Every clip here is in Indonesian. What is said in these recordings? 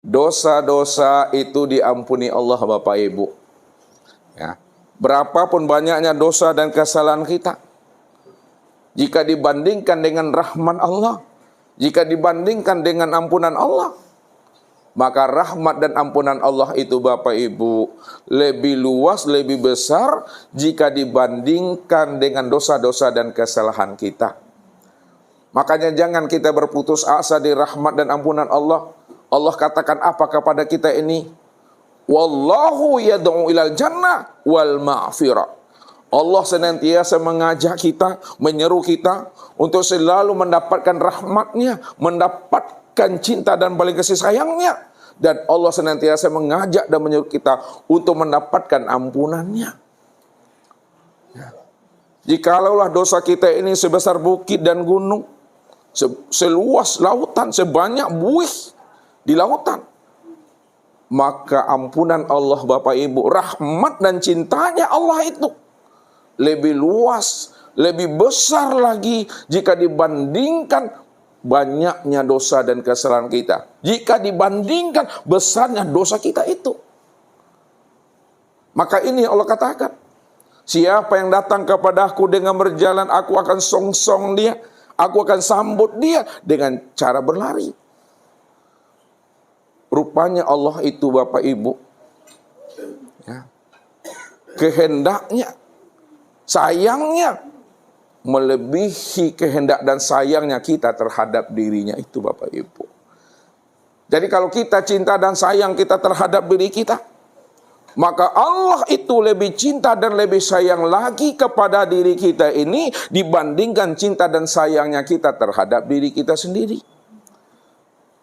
dosa-dosa itu diampuni Allah Bapak Ibu. Ya. Berapapun banyaknya dosa dan kesalahan kita, jika dibandingkan dengan rahmat Allah, jika dibandingkan dengan ampunan Allah, maka rahmat dan ampunan Allah itu Bapak Ibu lebih luas, lebih besar jika dibandingkan dengan dosa-dosa dan kesalahan kita. Makanya jangan kita berputus asa di rahmat dan ampunan Allah. Allah katakan apa kepada kita ini? Wallahu yad'u ilal jannah wal ma'firah. Allah senantiasa mengajak kita, menyeru kita untuk selalu mendapatkan rahmatnya, mendapatkan cinta dan balas kasih sayangnya. Dan Allah senantiasa mengajak dan menyuruh kita untuk mendapatkan ampunannya. Ya. Jikalaulah dosa kita ini sebesar bukit dan gunung, seluas lautan, sebanyak buih di lautan, maka ampunan Allah Bapak Ibu, rahmat dan cintanya Allah itu lebih luas, lebih besar lagi jika dibandingkan banyaknya dosa dan kesalahan kita. Jika dibandingkan besarnya dosa kita itu. Maka ini Allah katakan, siapa yang datang kepadaku dengan berjalan, aku akan songsong dia, aku akan sambut dia dengan cara berlari. Rupanya Allah itu Bapak Ibu, ya, kehendaknya, sayangnya melebihi kehendak dan sayangnya kita terhadap dirinya itu Bapak Ibu. Jadi kalau kita cinta dan sayang kita terhadap diri kita, maka Allah itu lebih cinta dan lebih sayang lagi kepada diri kita ini dibandingkan cinta dan sayangnya kita terhadap diri kita sendiri.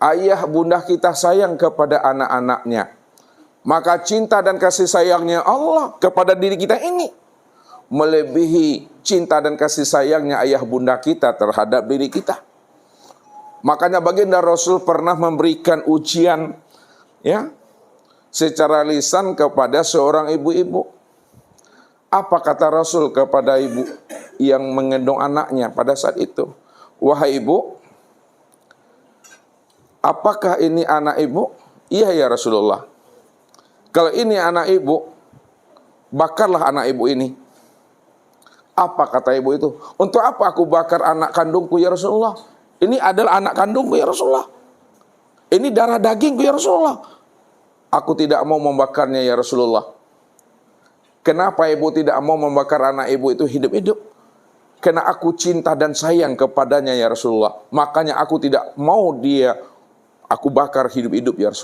Ayah bunda kita sayang kepada anak-anaknya, maka cinta dan kasih sayangnya Allah kepada diri kita ini melebihi cinta dan kasih sayangnya ayah bunda kita terhadap diri kita. Makanya baginda Rasul pernah memberikan ujian, ya, secara lisan kepada seorang ibu-ibu. Apa kata Rasul kepada ibu yang menggendong anaknya pada saat itu? Wahai ibu, apakah ini anak ibu? Iya ya Rasulullah. Kalau ini anak ibu, bakarlah anak ibu ini. Apa kata ibu itu? Untuk apa aku bakar anak kandungku ya Rasulullah? Ini adalah anak kandungku ya Rasulullah. Ini darah dagingku ya Rasulullah. Aku tidak mau membakarnya ya Rasulullah. Kenapa ibu tidak mau membakar anak ibu itu hidup-hidup? Karena aku cinta dan sayang kepadanya ya Rasulullah. Makanya aku tidak mau aku bakar hidup-hidup ya Rasulullah.